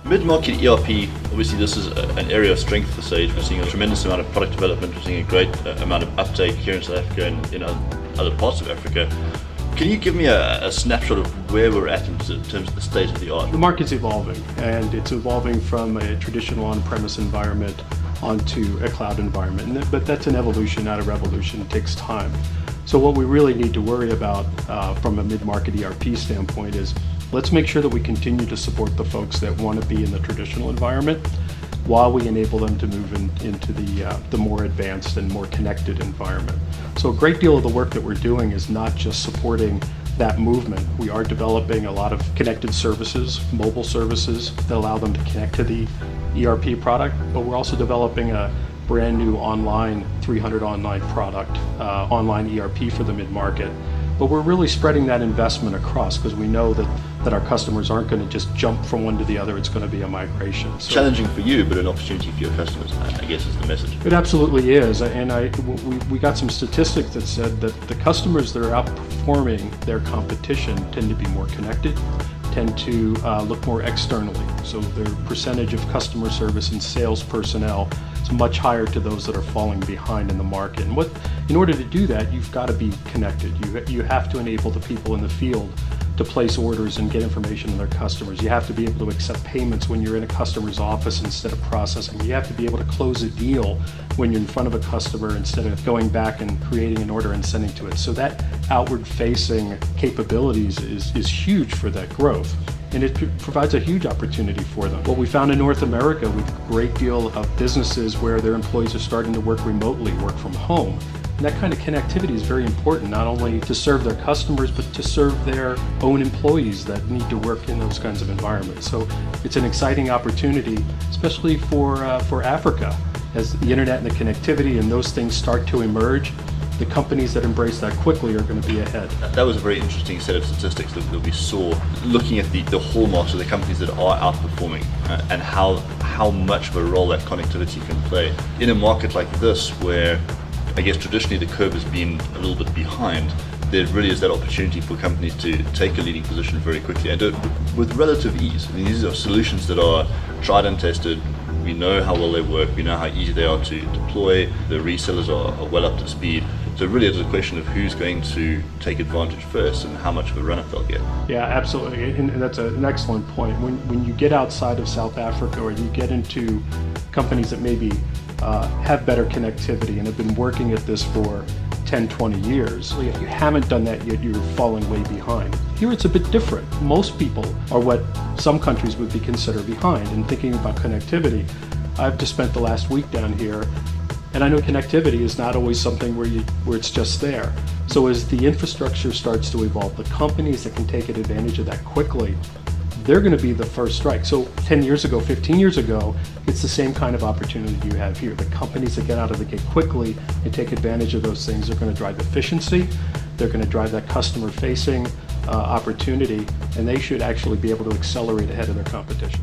Mid-market ERP, obviously this is an area of strength for Sage. We're seeing a tremendous amount of product development, we're seeing a great amount of uptake here in South Africa and in other parts of Africa. Can you give me a snapshot of where we're at in terms of the state of the art? The market's evolving, and it's evolving from a traditional on-premise environment onto a cloud environment. But that's an evolution, not a revolution. It takes time. So what we really need to worry about from a mid-market ERP standpoint is let's make sure that we continue to support the folks that want to be in the traditional environment while we enable them to move into the more advanced and more connected environment. So a great deal of the work that we're doing is not just supporting that movement. We are developing a lot of connected services, mobile services that allow them to connect to the ERP product, but we're also developing a brand new online 300 online product, online ERP for the mid-market. But we're really spreading that investment across because we know that our customers aren't going to just jump from one to the other. It's going to be a migration. So challenging for you, but an opportunity for your customers, I guess is the message. It absolutely is. And we got some statistics that said that the customers that are outperforming their competition tend to be more connected, tend to look more externally. So their percentage of customer service and sales personnel is much higher to those that are falling behind in the market. And in order to do that, you've got to be connected. You have to enable the people in the field to place orders and get information on their customers. You have to be able to accept payments when you're in a customer's office instead of processing. You have to be able to close a deal when you're in front of a customer instead of going back and creating an order and sending to it. So that outward-facing capabilities is huge for that growth. And it provides a huge opportunity for them. What we found in North America with a great deal of businesses where their employees are starting to work remotely, work from home. And that kind of connectivity is very important, not only to serve their customers, but to serve their own employees that need to work in those kinds of environments. So it's an exciting opportunity, especially for Africa. As the internet and the connectivity and those things start to emerge, the companies that embrace that quickly are going to be ahead. That was a very interesting set of statistics that we saw, looking at the hallmarks of the companies that are outperforming and how much of a role that connectivity can play. In a market like this, where I guess traditionally the curve has been a little bit behind, there really is that opportunity for companies to take a leading position very quickly and do it with relative ease. I mean, these are solutions that are tried and tested. We know how well they work, we know how easy they are to deploy, the resellers are well up to speed. So really it's a question of who's going to take advantage first and how much of a run-up they'll get. Yeah, absolutely, and that's an excellent point. When you get outside of South Africa or you get into companies that maybe have better connectivity and have been working at this for 10, 20 years, if you haven't done that yet, you're falling way behind. Here it's a bit different. Most people are what some countries would be considered behind in thinking about connectivity. I've just spent the last week down here, and I know connectivity is not always something where it's just there. So as the infrastructure starts to evolve, the companies that can take advantage of that quickly, they're going to be the first strike. So 10 years ago, 15 years ago, it's the same kind of opportunity you have here. The companies that get out of the gate quickly and take advantage of those things are going to drive efficiency, they're going to drive that customer-facing opportunity, and they should actually be able to accelerate ahead of their competition.